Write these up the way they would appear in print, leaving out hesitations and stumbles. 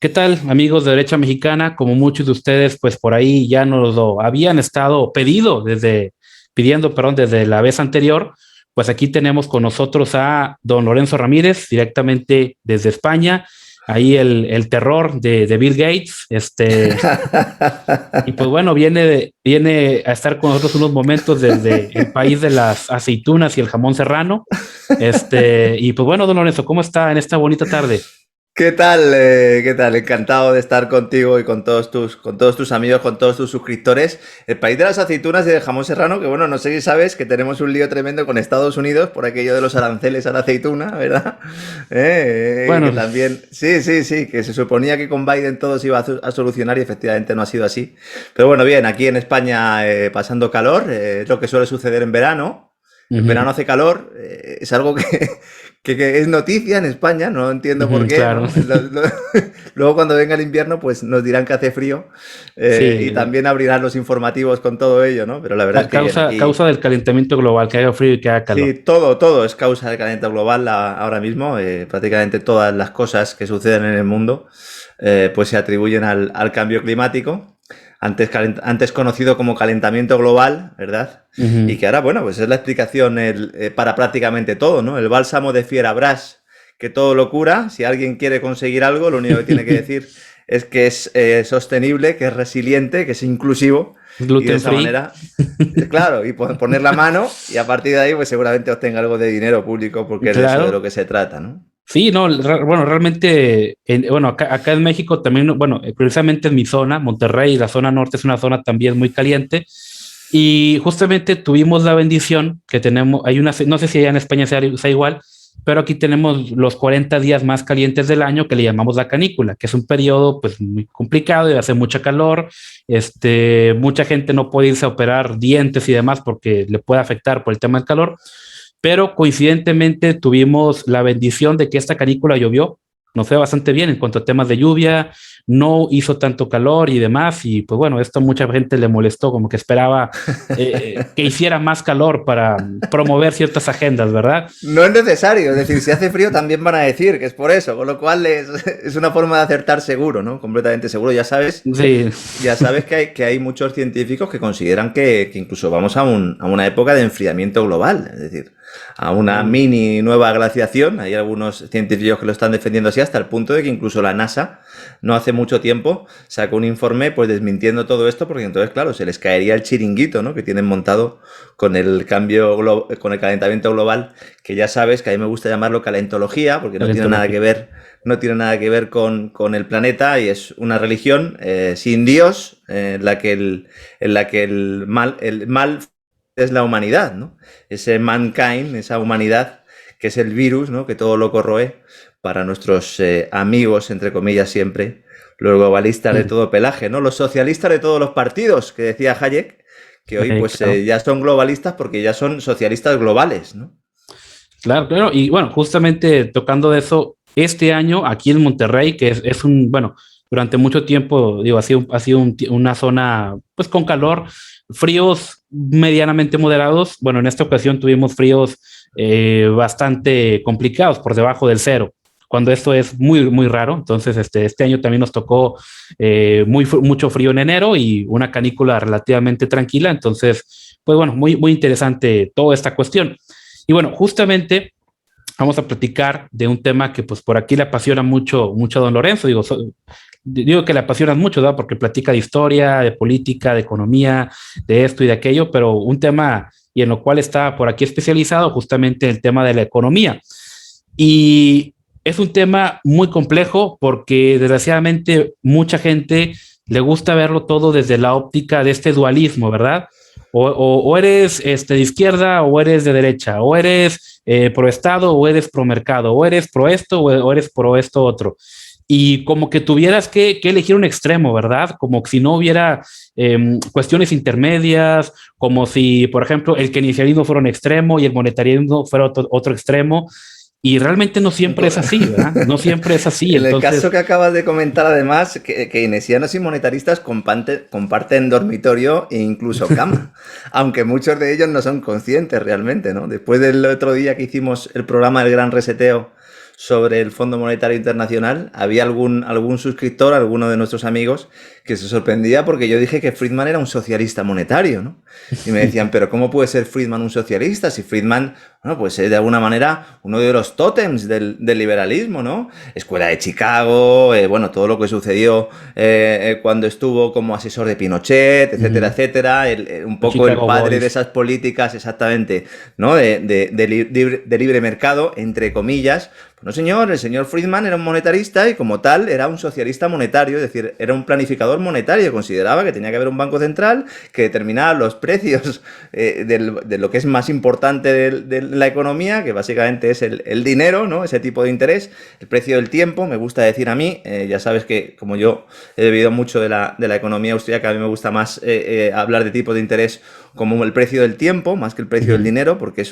¿Qué tal, amigos de Derecha Mexicana? Como muchos de ustedes, pues por ahí ya nos lo habían estado pidiendo, perdón, desde la vez anterior, pues aquí tenemos con nosotros a don Lorenzo Ramírez, directamente desde España, ahí el terror de Bill Gates, y pues bueno, viene a estar con nosotros unos momentos desde el país de las aceitunas y el jamón serrano, y pues bueno, don Lorenzo, ¿cómo está en esta bonita tarde? ¿Qué tal? ¿Qué tal? Encantado de estar contigo y con todos tus amigos, con todos tus suscriptores. El país de las aceitunas y del jamón serrano, que bueno, no sé si sabes que tenemos un lío tremendo con Estados Unidos por aquello de los aranceles a la aceituna, ¿verdad? Que Bueno, también, sí, que se suponía que con Biden todo se iba a solucionar y efectivamente no ha sido así. Pero bueno, bien, aquí en España pasando calor, es lo que suele suceder en verano. En verano ujú, hace calor, es algo que es noticia en España, no entiendo por ujú, qué, claro. ¿no? Luego cuando venga el invierno, pues nos dirán que hace frío y Sí, también abrirán los informativos con todo ello, ¿no? Pero la verdad es que bien, causa aquí del calentamiento global, que haga frío y que haga calor. sí, todo es causa del calentamiento global ahora mismo. Prácticamente todas las cosas que suceden en el mundo pues se atribuyen al cambio climático, antes conocido como calentamiento global, ¿verdad? Y Ujú. que ahora, bueno, pues es la explicación para prácticamente todo, ¿no? El bálsamo de Fierabras, que todo lo cura. Si alguien quiere conseguir algo, lo único que tiene que decir es que es sostenible, que es resiliente, que es inclusivo. Y de Gluten esa free. manera claro, y poner la mano y a partir de ahí pues seguramente obtenga algo de dinero público porque es de eso de lo Claro. que se trata, ¿no? Sí, no, bueno, realmente, bueno, acá en México también, bueno, precisamente en mi zona, Monterrey, la zona norte es una zona también muy caliente. Y justamente tuvimos la bendición que tenemos, no sé si allá en España sea igual, pero aquí tenemos los 40 días más calientes del año que le llamamos la canícula, que es un periodo pues muy complicado y hace mucha calor. Mucha gente no puede irse a operar dientes y demás porque le puede afectar por el tema del calor, pero coincidentemente tuvimos la bendición de que esta canícula llovió, nos fue bastante bien en cuanto a temas de lluvia, no hizo tanto calor y demás, y pues bueno, esto mucha gente le molestó, como que esperaba que hiciera más calor para promover ciertas agendas, ¿verdad? No es necesario, es decir, si hace frío también van a decir que es por eso, con lo cual es una forma de acertar seguro, ¿no? Completamente seguro. Sí, Ya sabes que hay muchos científicos que consideran que incluso vamos a una época de enfriamiento global, es decir, a una uh, mini nueva glaciación. Hay algunos científicos que lo están defendiendo así hasta el punto de que incluso la NASA no hace mucho tiempo sacó un informe pues desmintiendo todo esto porque entonces, claro, se les caería el chiringuito, ¿no? Que tienen montado con el con el calentamiento global, que ya sabes que a mí me gusta llamarlo calentología porque no tiene nada calentología. que ver con el planeta y es una religión sin Dios en la que el mal es la humanidad, ¿no? Ese mankind, esa humanidad que es el virus, ¿no? Que todo lo corroe para nuestros amigos, entre comillas, siempre, los globalistas de todo pelaje, ¿no? Los socialistas de todos los partidos, que decía Hayek, que hoy pues Claro. ya son globalistas porque ya son socialistas globales, ¿no? Claro, claro. Y bueno, justamente tocando de eso, este año aquí en Monterrey, que es bueno, durante mucho tiempo, digo, ha sido una zona pues con calor, fríos medianamente moderados. Bueno, en esta ocasión tuvimos fríos bastante complicados, por debajo del cero, cuando esto es muy, muy raro. Entonces, este año también nos tocó mucho frío en enero y una canícula relativamente tranquila. Entonces, pues bueno, muy, muy interesante toda esta cuestión. Y bueno, justamente vamos a platicar de un tema que pues por aquí le apasiona mucho, mucho a don Lorenzo. Digo que le apasiona mucho, ¿verdad? Porque platica de historia, de política, de economía, de esto y de aquello, pero un tema y en lo cual está por aquí especializado justamente el tema de la economía. Y es un tema muy complejo porque desgraciadamente mucha gente le gusta verlo todo desde la óptica de este dualismo, ¿verdad? O eres de izquierda o eres de derecha, o eres pro Estado o eres pro mercado, o eres pro esto o eres pro esto otro. Y como que tuvieras que elegir un extremo, ¿verdad? Como si no hubiera cuestiones intermedias, como si, por ejemplo, el keynesianismo fuera un extremo y el monetarismo fuera otro extremo. Y realmente no siempre es así, ¿verdad? No siempre es así. En el Entonces, caso que acabas de comentar, además, que keynesianos y monetaristas comparten dormitorio e incluso cama, aunque muchos de ellos no son conscientes realmente, ¿no? Después del otro día que hicimos el programa del Gran Reseteo sobre el Fondo Monetario Internacional, había algún suscriptor, alguno de nuestros amigos, que se sorprendía porque yo dije que Friedman era un socialista monetario, ¿no? Y me decían, pero ¿cómo puede ser Friedman un socialista? Si Friedman, bueno, pues es de alguna manera uno de los tótems del liberalismo, ¿no? Escuela de Chicago, bueno, todo lo que sucedió cuando estuvo como asesor de Pinochet, etcétera, etcétera, un poco el padre de esas políticas, exactamente, ¿no? De libre mercado, entre comillas. No, señor, el señor Friedman era un monetarista y como tal era un socialista monetario, es decir, era un planificador monetario, consideraba que tenía que haber un banco central que determinara los precios de lo que es más importante de la economía, que básicamente es el dinero, ¿no? Ese tipo de interés, el precio del tiempo, me gusta decir a mí, ya sabes que como yo he bebido mucho de la economía austríaca, a mí me gusta más hablar de tipo de interés como el precio del tiempo, más que el precio del dinero, porque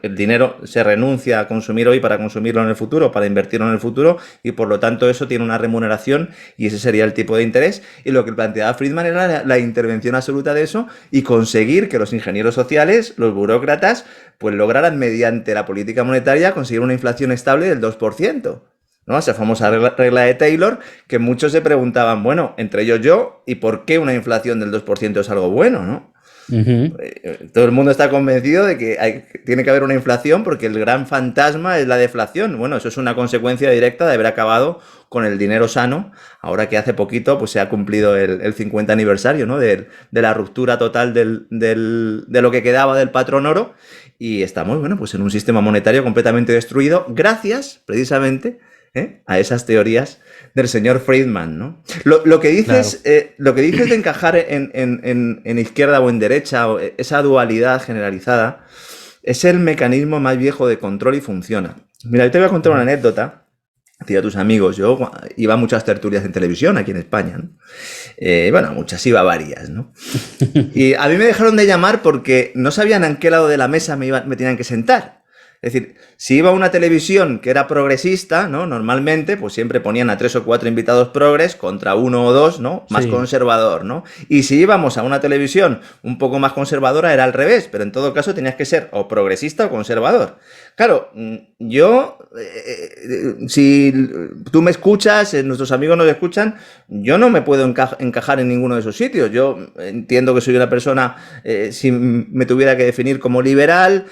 el dinero se renuncia a consumir hoy para consumirlo en el futuro, para invertirlo en el futuro, y por lo tanto eso tiene una remuneración y ese sería el tipo de interés. Y lo que planteaba Friedman era la intervención absoluta de eso y conseguir que los ingenieros sociales, los burócratas, pues lograran mediante la política monetaria conseguir una inflación estable del 2%. ¿No? Esa famosa regla de Taylor, que muchos se preguntaban, bueno, entre ellos yo, ¿y por qué una inflación del 2% es algo bueno, no? Todo el mundo está convencido de que tiene que haber una inflación porque el gran fantasma es la deflación. Bueno, eso es una consecuencia directa de haber acabado con el dinero sano, ahora que hace poquito pues, se ha cumplido el 50 aniversario, ¿no? de la ruptura total de lo que quedaba del patrón oro y estamos, bueno, pues en un sistema monetario completamente destruido gracias, precisamente, a esas teorías del señor Friedman, ¿no? Lo que dices, claro. Lo que dices de encajar en izquierda o en derecha, o esa dualidad generalizada, es el mecanismo más viejo de control y funciona. Mira, yo te voy a contar una anécdota. Decía a tus amigos, yo iba a muchas tertulias en televisión aquí en España, ¿no? Bueno, muchas, iba varias, ¿no? Y a mí me dejaron de llamar porque no sabían en qué lado de la mesa me tenían que sentar. Es decir, si iba a una televisión que era progresista, ¿no? Normalmente, pues siempre ponían a 3 o 4 invitados progres contra 1 o 2, ¿no? Más conservador, ¿no? Y si íbamos a una televisión un poco más conservadora, era al revés, pero en todo caso tenías que ser o progresista o conservador. Claro, yo, si tú me escuchas, nuestros amigos nos escuchan, yo no me puedo encajar en ninguno de esos sitios. Yo entiendo que soy una persona, si me tuviera que definir como liberal,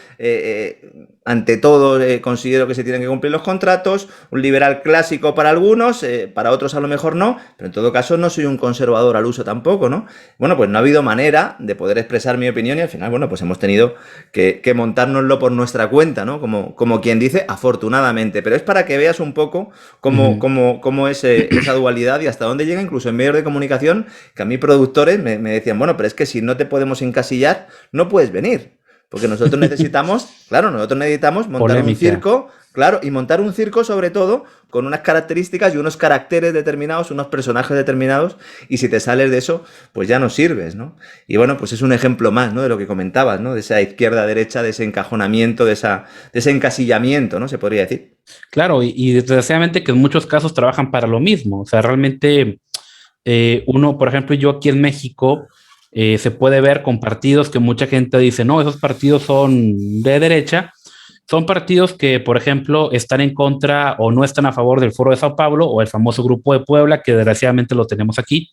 ante todo considero que se tienen que cumplir los contratos, un liberal clásico para algunos, para otros a lo mejor no, pero en todo caso no soy un conservador al uso tampoco, ¿no? Bueno, pues no ha habido manera de poder expresar mi opinión y al final, bueno, pues hemos tenido que montárnoslo por nuestra cuenta, ¿no? Como quien dice, afortunadamente, pero es para que veas un poco cómo es esa dualidad y hasta dónde llega incluso en medios de comunicación, que a mí productores me decían, bueno, pero es que si no te podemos encasillar, no puedes venir. Porque nosotros necesitamos montar polémica. Un circo, claro, y montar un circo sobre todo con unas características y unos caracteres determinados, unos personajes determinados, y si te sales de eso, pues ya no sirves, ¿no? Y bueno, pues es un ejemplo más, ¿no? De lo que comentabas, ¿no? De esa izquierda-derecha, de ese encajonamiento, de ese encasillamiento, ¿no? Se podría decir. Claro, y desgraciadamente que en muchos casos trabajan para lo mismo. O sea, realmente uno, por ejemplo, yo aquí en México, se puede ver con partidos que mucha gente dice, no, esos partidos son de derecha. Son partidos que, por ejemplo, están en contra o no están a favor del Foro de Sao Paulo o el famoso Grupo de Puebla, que desgraciadamente lo tenemos aquí,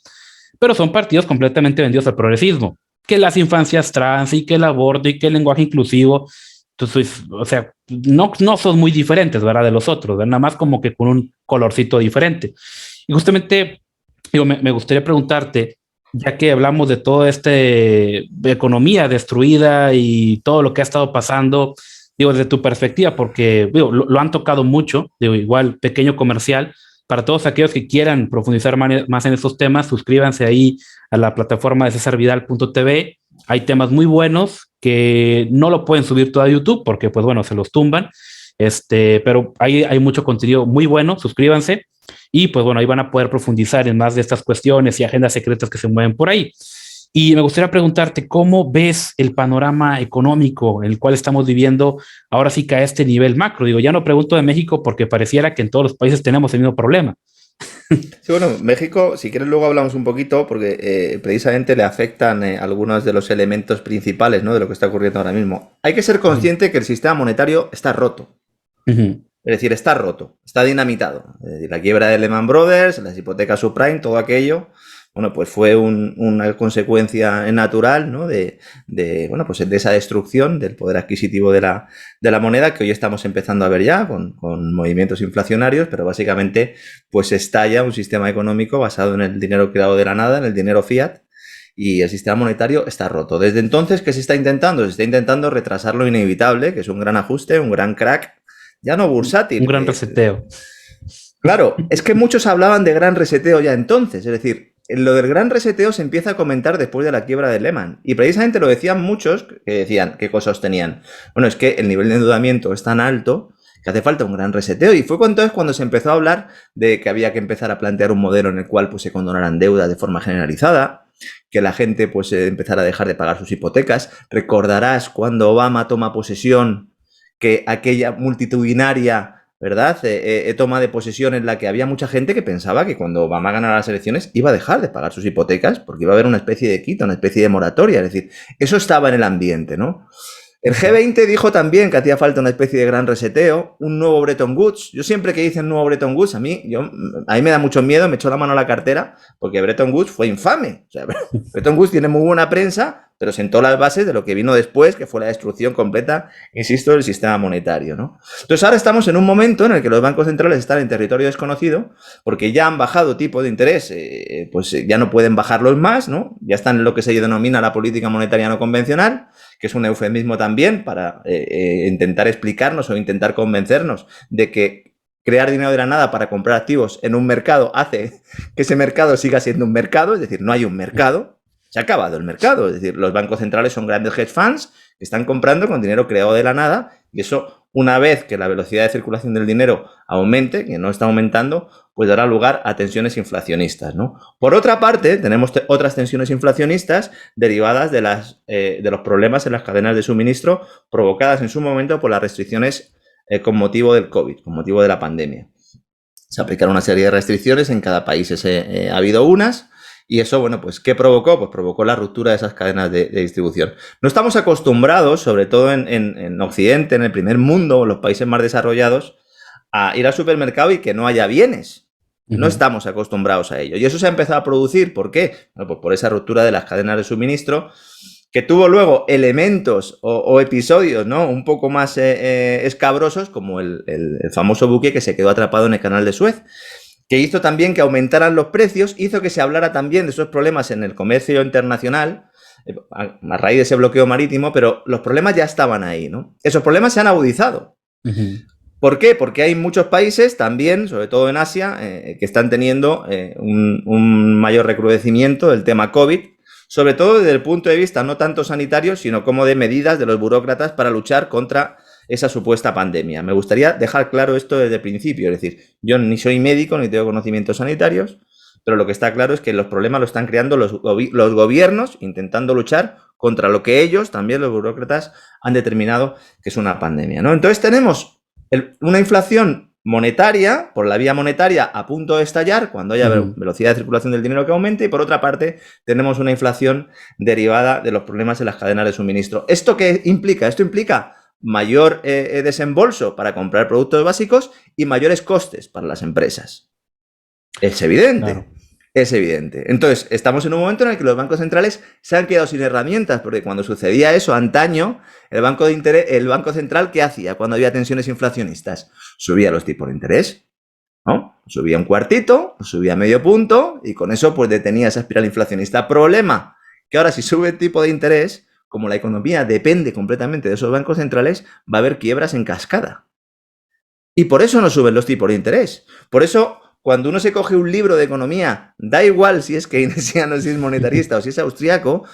pero son partidos completamente vendidos al progresismo, que las infancias trans y que el aborto y que el lenguaje inclusivo. Entonces, o sea, no son muy diferentes, ¿verdad? De los otros, ¿verdad? Nada más como que con un colorcito diferente. Y justamente, digo, me gustaría preguntarte, ya que hablamos de toda esta economía destruida y todo lo que ha estado pasando, digo, desde tu perspectiva, porque digo, lo han tocado mucho, digo, igual pequeño comercial, para todos aquellos que quieran profundizar más en estos temas, suscríbanse ahí a la plataforma de cesarvidal.tv. Hay temas muy buenos que no lo pueden subir todo a YouTube porque, pues bueno, se los tumban. Pero hay mucho contenido muy bueno. Suscríbanse y, pues bueno, ahí van a poder profundizar en más de estas cuestiones y agendas secretas que se mueven por ahí. Y me gustaría preguntarte, ¿cómo ves el panorama económico en el cual estamos viviendo ahora sí que a este nivel macro? Digo, ya no pregunto de México porque pareciera que en todos los países tenemos el mismo problema. Sí, bueno, México, si quieres luego hablamos un poquito, porque precisamente le afectan algunos de los elementos principales, ¿no? De lo que está ocurriendo ahora mismo. Hay que ser consciente que el sistema monetario está roto. Es decir, está roto, está dinamitado. Es decir, la quiebra de Lehman Brothers, las hipotecas subprime, todo aquello, bueno, pues fue una consecuencia natural, ¿no? Bueno, pues de esa destrucción del poder adquisitivo de la moneda, que hoy estamos empezando a ver ya con movimientos inflacionarios, pero básicamente pues estalla un sistema económico basado en el dinero creado de la nada, en el dinero fiat, y el sistema monetario está roto. Desde entonces, ¿qué se está intentando? Se está intentando retrasar lo inevitable, que es un gran ajuste, un gran crack, ya no bursátil. Un gran reseteo. Claro, es que muchos hablaban de gran reseteo ya entonces, es decir, lo del gran reseteo se empieza a comentar después de la quiebra de Lehman. Y precisamente lo decían muchos que decían, ¿qué cosas tenían? Bueno, es que el nivel de endeudamiento es tan alto que hace falta un gran reseteo. Y fue entonces cuando se empezó a hablar de que había que empezar a plantear un modelo en el cual pues, se condonaran deudas de forma generalizada, que la gente pues empezara a dejar de pagar sus hipotecas. Recordarás cuando Obama toma posesión que aquella multitudinaria, ¿verdad? Toma de posesión en la que había mucha gente que pensaba que cuando Obama ganara las elecciones iba a dejar de pagar sus hipotecas porque iba a haber una especie de quita, una especie de moratoria. Es decir, eso estaba en el ambiente, ¿no? El G20 dijo también que hacía falta una especie de gran reseteo, un nuevo Bretton Woods. Yo siempre que dicen nuevo Bretton Woods, a mí me da mucho miedo, me echó la mano a la cartera, porque Bretton Woods fue infame. O sea, Bretton Woods tiene muy buena prensa, pero sentó las bases de lo que vino después, que fue la destrucción completa, insisto, del sistema monetario, ¿no? Entonces ahora estamos en un momento en el que los bancos centrales están en territorio desconocido, porque ya han bajado tipo de interés, pues ya no pueden bajarlos más, ¿no? Ya están en lo que se denomina la política monetaria no convencional, que es un eufemismo también para intentar explicarnos o intentar convencernos de que crear dinero de la nada para comprar activos en un mercado hace que ese mercado siga siendo un mercado, es decir, no hay un mercado, se ha acabado el mercado, es decir, los bancos centrales son grandes hedge funds que están comprando con dinero creado de la nada y eso, una vez que la velocidad de circulación del dinero aumente, que no está aumentando, pues dará lugar a tensiones inflacionistas, ¿no? Por otra parte, tenemos otras tensiones inflacionistas derivadas de los problemas en las cadenas de suministro provocadas en su momento por las restricciones con motivo del COVID, con motivo de la pandemia. Se aplicaron una serie de restricciones, en cada país ha habido unas, y eso, bueno, pues, ¿qué provocó? Pues provocó la ruptura de esas cadenas de distribución. No estamos acostumbrados, sobre todo en Occidente, en el primer mundo, en los países más desarrollados, a ir al supermercado y que no haya bienes. No estamos acostumbrados a ello. Y eso se ha empezado a producir, ¿por qué? Bueno, pues por esa ruptura de las cadenas de suministro, que tuvo luego elementos o episodios, ¿no? Un poco más escabrosos, como el famoso buque que se quedó atrapado en el canal de Suez, que hizo también que aumentaran los precios, hizo que se hablara también de esos problemas en el comercio internacional, a raíz de ese bloqueo marítimo, pero los problemas ya estaban ahí, ¿no? Esos problemas se han agudizado. ¿Por qué? Porque hay muchos países también, sobre todo en Asia, que están teniendo un mayor recrudecimiento del tema COVID, sobre todo desde el punto de vista no tanto sanitario, sino como de medidas de los burócratas para luchar contra esa supuesta pandemia. Me gustaría dejar claro esto desde el principio, es decir, yo ni soy médico ni tengo conocimientos sanitarios, pero lo que está claro es que los problemas los están creando los gobiernos intentando luchar contra lo que ellos, también los burócratas, han determinado que es una pandemia, ¿no? Entonces tenemos una inflación monetaria, por la vía monetaria, a punto de estallar cuando haya velocidad de circulación del dinero que aumente, y por otra parte tenemos una inflación derivada de los problemas en las cadenas de suministro. ¿Esto qué implica? Esto implica mayor desembolso para comprar productos básicos y mayores costes para las empresas. Es evidente. Claro. Es evidente. Entonces, estamos en un momento en el que los bancos centrales se han quedado sin herramientas, porque cuando sucedía eso antaño, el Banco Central, ¿qué hacía cuando había tensiones inflacionistas? Subía los tipos de interés, ¿no? Subía un cuartito, subía medio punto, y con eso pues detenía esa espiral inflacionista. Problema, que ahora si sube el tipo de interés, como la economía depende completamente de esos bancos centrales, va a haber quiebras en cascada. Y por eso no suben los tipos de interés. Por eso, cuando uno se coge un libro de economía, da igual si es keynesiano, si es monetarista o si es austriaco,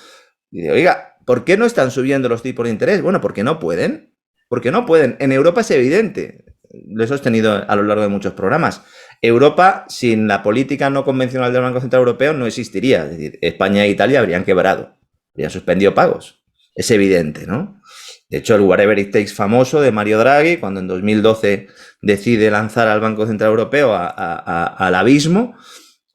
dice, oiga, ¿por qué no están subiendo los tipos de interés? Bueno, porque no pueden. Porque no pueden. En Europa es evidente. Lo he sostenido a lo largo de muchos programas. Europa, sin la política no convencional del Banco Central Europeo, no existiría. Es decir, España e Italia habrían quebrado. Habrían suspendido pagos. Es evidente, ¿no? De hecho, el Whatever It Takes famoso de Mario Draghi, cuando en 2012 decide lanzar al Banco Central Europeo al abismo,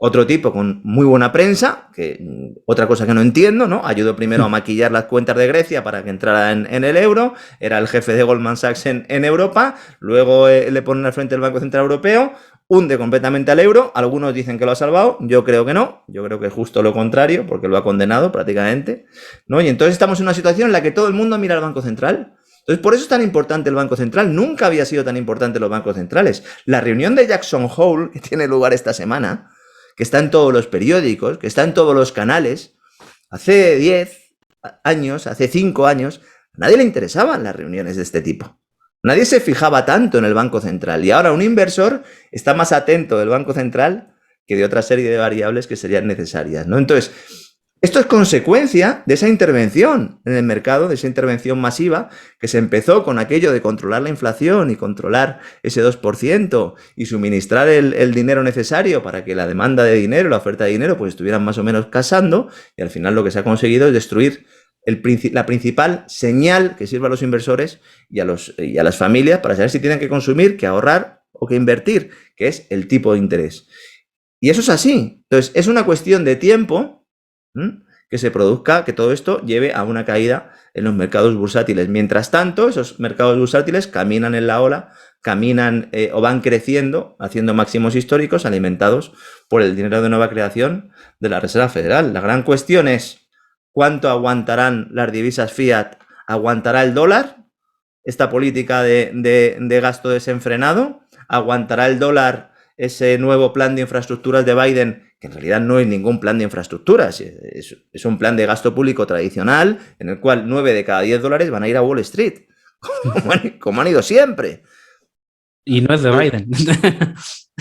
otro tipo con muy buena prensa, que otra cosa que no entiendo, ¿no? Ayudó primero a maquillar las cuentas de Grecia para que entrara en el euro, era el jefe de Goldman Sachs en Europa, luego le ponen al frente el Banco Central Europeo, hunde completamente al euro, algunos dicen que lo ha salvado, yo creo que no, yo creo que es justo lo contrario, porque lo ha condenado prácticamente, ¿no? Y entonces estamos en una situación en la que todo el mundo mira al Banco Central. Entonces, por eso es tan importante el Banco Central. Nunca había sido tan importante los bancos centrales. La reunión de Jackson Hole, que tiene lugar esta semana, que está en todos los periódicos, que está en todos los canales, hace 10 años, hace 5 años, a nadie le interesaban las reuniones de este tipo. Nadie se fijaba tanto en el Banco Central. Y ahora un inversor está más atento del Banco Central que de otra serie de variables que serían necesarias, ¿no? Entonces, esto es consecuencia de esa intervención en el mercado, de esa intervención masiva que se empezó con aquello de controlar la inflación y controlar ese 2% y suministrar el dinero necesario para que la demanda de dinero, la oferta de dinero, pues estuvieran más o menos casando, y al final lo que se ha conseguido es destruir la principal señal que sirve a los inversores y a las familias para saber si tienen que consumir, que ahorrar o que invertir, que es el tipo de interés. Y eso es así. Entonces, es una cuestión de tiempo que se produzca, que todo esto lleve a una caída en los mercados bursátiles. Mientras tanto, esos mercados bursátiles caminan en la ola, caminan o van creciendo, haciendo máximos históricos, alimentados por el dinero de nueva creación de la Reserva Federal. La gran cuestión es, ¿cuánto aguantarán las divisas fiat? ¿Aguantará el dólar? Esta política de gasto desenfrenado. ¿Aguantará el dólar ese nuevo plan de infraestructuras de Biden, que en realidad no es ningún plan de infraestructuras, es un plan de gasto público tradicional en el cual 9 de cada 10 dólares van a ir a Wall Street, como han ido siempre? Y no es de Biden.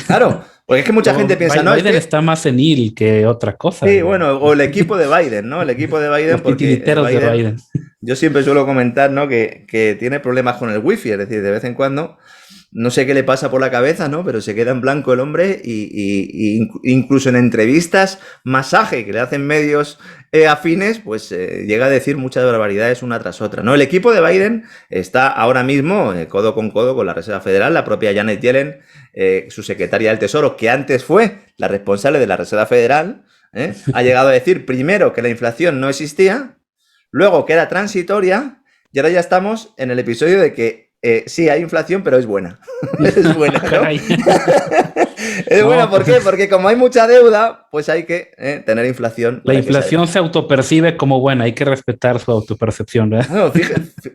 Claro, porque es que mucha gente piensa, Biden, ¿no? Biden está más senil que otra cosa. Sí, bueno, o el equipo de Biden, ¿no? El equipo de Biden, porque Biden, de Biden. Yo siempre suelo comentar, ¿no? Que tiene problemas con el wifi, es decir, de vez en cuando, no sé qué le pasa por la cabeza, ¿no? Pero se queda en blanco el hombre y incluso en entrevistas, masaje que le hacen medios afines, pues llega a decir muchas barbaridades una tras otra, ¿no? El equipo de Biden está ahora mismo codo con la Reserva Federal, la propia Janet Yellen, su secretaria del Tesoro, que antes fue la responsable de la Reserva Federal, ha llegado a decir primero que la inflación no existía, luego que era transitoria, y ahora ya estamos en el episodio de que sí, hay inflación, pero es buena. Es buena, ¿no? Es buena, ¿por qué? Porque como hay mucha deuda, pues hay que tener inflación. La inflación se autopercibe como buena, hay que respetar su autopercepción, ¿verdad? No,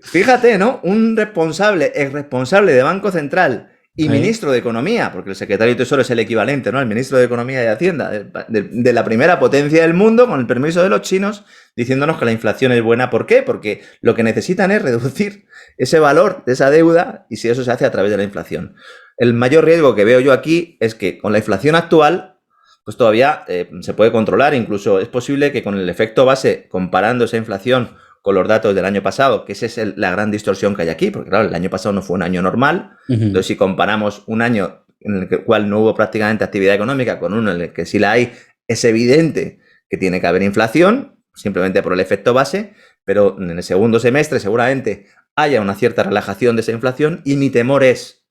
fíjate, ¿no? Un ex responsable de Banco Central y ministro de Economía, porque el secretario de Tesoro es el equivalente, ¿no? El ministro de Economía y Hacienda de la primera potencia del mundo, con el permiso de los chinos, diciéndonos que la inflación es buena. ¿Por qué? Porque lo que necesitan es reducir ese valor de esa deuda, y si eso se hace a través de la inflación. El mayor riesgo que veo yo aquí es que con la inflación actual, pues todavía se puede controlar, incluso es posible que con el efecto base, comparando esa inflación con los datos del año pasado, que esa es la gran distorsión que hay aquí, porque claro, el año pasado no fue un año normal, entonces si comparamos un año en el cual no hubo prácticamente actividad económica con uno en el que sí la hay, es evidente que tiene que haber inflación, simplemente por el efecto base, pero en el segundo semestre seguramente haya una cierta relajación de esa inflación, y mi temor es,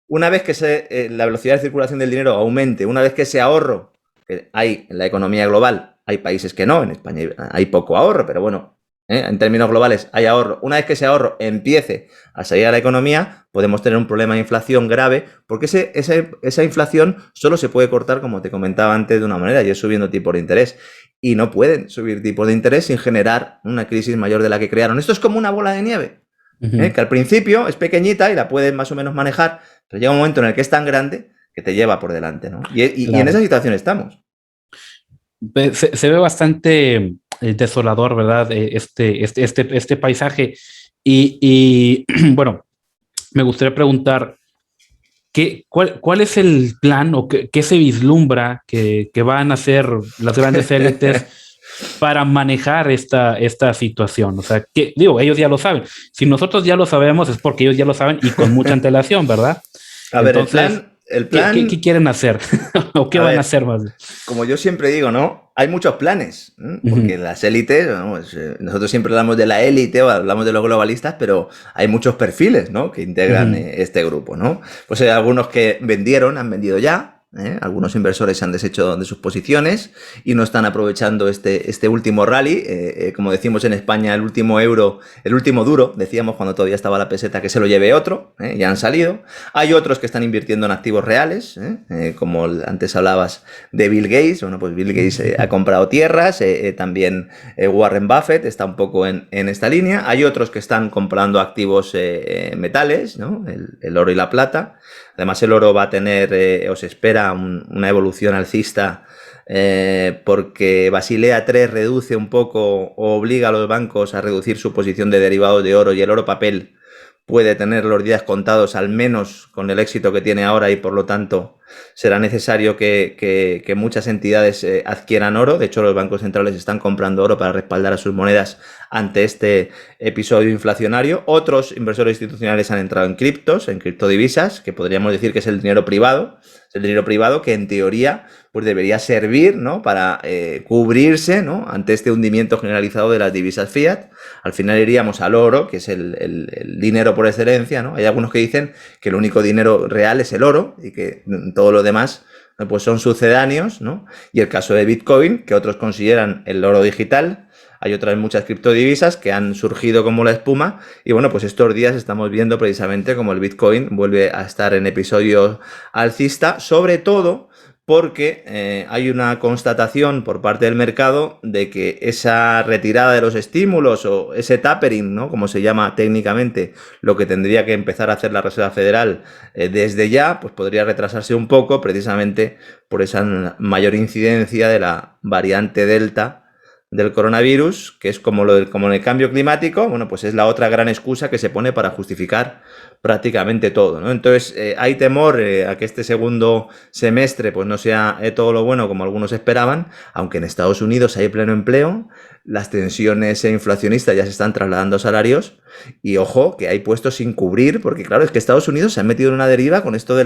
una vez que la velocidad de circulación del dinero aumente, una vez que ese ahorro que hay en la economía global, hay países que no, en España hay poco ahorro, pero bueno, en términos globales hay ahorro. Una vez que ese ahorro empiece a salir a la economía, podemos tener un problema de inflación grave, porque esa inflación solo se puede cortar, como te comentaba antes, de una manera, y es subiendo tipos de interés. Y no pueden subir tipos de interés sin generar una crisis mayor de la que crearon. Esto es como una bola de nieve, que al principio es pequeñita y la puedes más o menos manejar, pero llega un momento en el que es tan grande que te lleva por delante, ¿no? Y en esa situación estamos. Se ve bastante desolador, ¿verdad? Este paisaje. Y bueno, me gustaría preguntar, ¿cuál es el plan o qué se vislumbra que van a hacer las grandes élites para manejar esta situación? O sea, ellos ya lo saben. Si nosotros ya lo sabemos es porque ellos ya lo saben y con mucha antelación, ¿verdad? A ver, entonces, el plan... ¿Qué quieren hacer? ¿O qué van a hacer más? Como yo siempre digo, ¿no? Hay muchos planes, porque las élites, nosotros siempre hablamos de la élite o hablamos de los globalistas, pero hay muchos perfiles, ¿no? Que integran este grupo, ¿no? Pues hay algunos que han vendido ya, Algunos inversores se han deshecho de sus posiciones y no están aprovechando este último rally. Como decimos en España, el último euro, el último duro, decíamos cuando todavía estaba la peseta, que se lo lleve otro. Ya han salido. Hay otros que están invirtiendo en activos reales, como antes hablabas de Bill Gates. Bueno, pues Bill Gates ha comprado tierras. También Warren Buffett está un poco en esta línea. Hay otros que están comprando activos metales, ¿no? El oro y la plata. Además, el oro va a tener, o se espera, una evolución alcista porque Basilea III reduce un poco o obliga a los bancos a reducir su posición de derivados de oro, y el oro papel puede tener los días contados, al menos con el éxito que tiene ahora, y por lo tanto será necesario que muchas entidades adquieran oro. De hecho, los bancos centrales están comprando oro para respaldar a sus monedas ante este episodio inflacionario. Otros inversores institucionales han entrado en criptos, en criptodivisas, que podríamos decir que es el dinero privado. Es el dinero privado que en teoría pues debería servir, ¿no?, para cubrirse, ¿no?, ante este hundimiento generalizado de las divisas fiat. Al final iríamos al oro, que es el dinero por excelencia, ¿no? Hay algunos que dicen que el único dinero real es el oro y que todo lo demás pues son sucedáneos, ¿no? Y el caso de Bitcoin, que otros consideran el oro digital. Hay otras muchas criptodivisas que han surgido como la espuma, y bueno, pues estos días estamos viendo precisamente como el Bitcoin vuelve a estar en episodio alcista, sobre todo porque hay una constatación por parte del mercado de que esa retirada de los estímulos, o ese tapering, ¿no?, como se llama técnicamente, lo que tendría que empezar a hacer la Reserva Federal desde ya, pues podría retrasarse un poco, precisamente por esa mayor incidencia de la variante Delta del coronavirus, que es como en el cambio climático. Bueno, pues es la otra gran excusa que se pone para justificar prácticamente todo, ¿no? Entonces, hay temor a que este segundo semestre pues no sea todo lo bueno como algunos esperaban, aunque en Estados Unidos hay pleno empleo, las tensiones inflacionistas ya se están trasladando a salarios, y ojo, que hay puestos sin cubrir, porque claro, es que Estados Unidos se ha metido en una deriva con esto de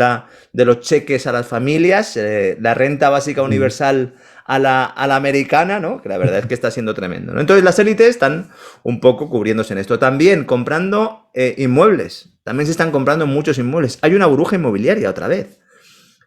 los cheques a las familias, la renta básica universal a la americana, ¿no?, que la verdad es que está siendo tremendo, ¿no? Entonces las élites están un poco cubriéndose en esto. También comprando inmuebles. También se están comprando muchos inmuebles. Hay una burbuja inmobiliaria otra vez,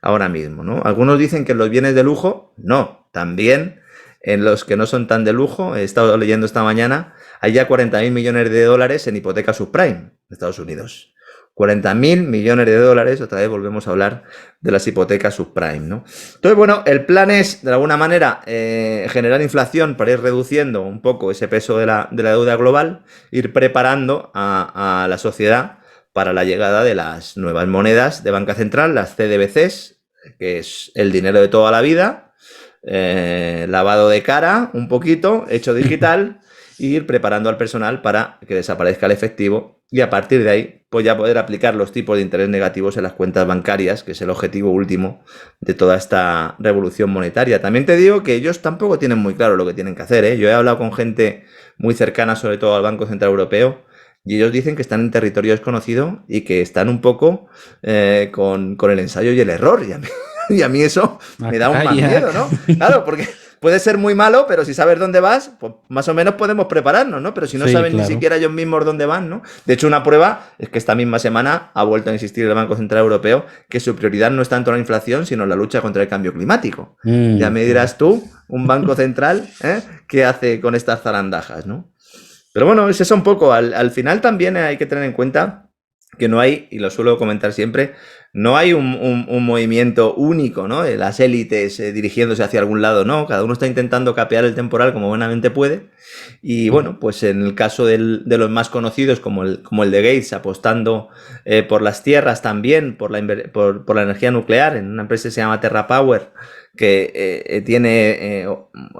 ahora mismo, ¿no? Algunos dicen que en los bienes de lujo, no. También en los que no son tan de lujo, he estado leyendo esta mañana, hay ya 40.000 millones de dólares en hipoteca subprime en Estados Unidos. 40.000 millones de dólares, otra vez volvemos a hablar de las hipotecas subprime, ¿no? Entonces, bueno, el plan es, de alguna manera, generar inflación para ir reduciendo un poco ese peso de la deuda global, ir preparando a la sociedad para la llegada de las nuevas monedas de banca central, las CBDCs, que es el dinero de toda la vida, lavado de cara un poquito, hecho digital, e ir preparando al personal para que desaparezca el efectivo, y a partir de ahí pues ya poder aplicar los tipos de interés negativos en las cuentas bancarias, que es el objetivo último de toda esta revolución monetaria. También te digo que ellos tampoco tienen muy claro lo que tienen que hacer, ¿eh? Yo he hablado con gente muy cercana, sobre todo al Banco Central Europeo, y ellos dicen que están en territorio desconocido y que están un poco con el ensayo y el error. Y a mí eso me da un más miedo, ¿no? Claro, porque puede ser muy malo, pero si sabes dónde vas, pues más o menos podemos prepararnos, ¿no? Pero si no saben ni siquiera ellos mismos dónde van, ¿no? De hecho, una prueba es que esta misma semana ha vuelto a insistir el Banco Central Europeo que su prioridad no es tanto la inflación, sino la lucha contra el cambio climático. Ya me dirás tú, un banco central, ¿qué hace con estas zarandajas, no? Pero bueno, ese es un poco. Al final también hay que tener en cuenta que no hay, y lo suelo comentar siempre, no hay un movimiento único, ¿no?, de las élites dirigiéndose hacia algún lado, no. Cada uno está intentando capear el temporal como buenamente puede. Y bueno, pues en el caso de los más conocidos, como el de Gates, apostando por las tierras también, por la energía nuclear, en una empresa que se llama TerraPower, que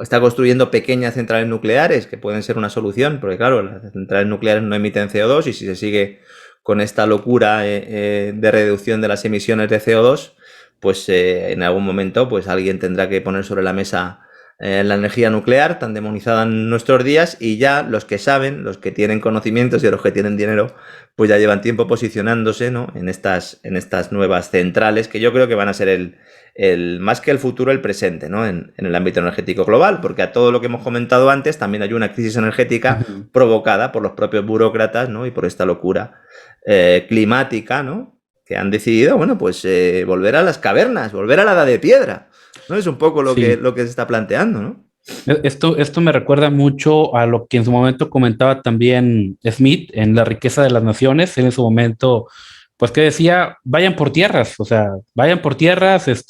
está construyendo pequeñas centrales nucleares que pueden ser una solución, porque claro, las centrales nucleares no emiten CO2, y si se sigue con esta locura de reducción de las emisiones de CO2, pues en algún momento pues alguien tendrá que poner sobre la mesa la energía nuclear, tan demonizada en nuestros días, y ya los que saben, los que tienen conocimientos y los que tienen dinero, pues ya llevan tiempo posicionándose, ¿no?, en estas nuevas centrales, que yo creo que van a ser más que el futuro, el presente, ¿no?, en el ámbito energético global, porque a todo lo que hemos comentado antes también hay una crisis energética provocada por los propios burócratas, ¿no?, y por esta locura climática, ¿no?, que han decidido, bueno, pues volver a las cavernas, volver a la edad de piedra, ¿no? Es un poco lo Sí. que se está planteando, ¿no? Esto me recuerda mucho a lo que en su momento comentaba también Smith en La riqueza de las naciones. Él en su momento, pues que decía, vayan por tierras, o sea, vayan por tierras, es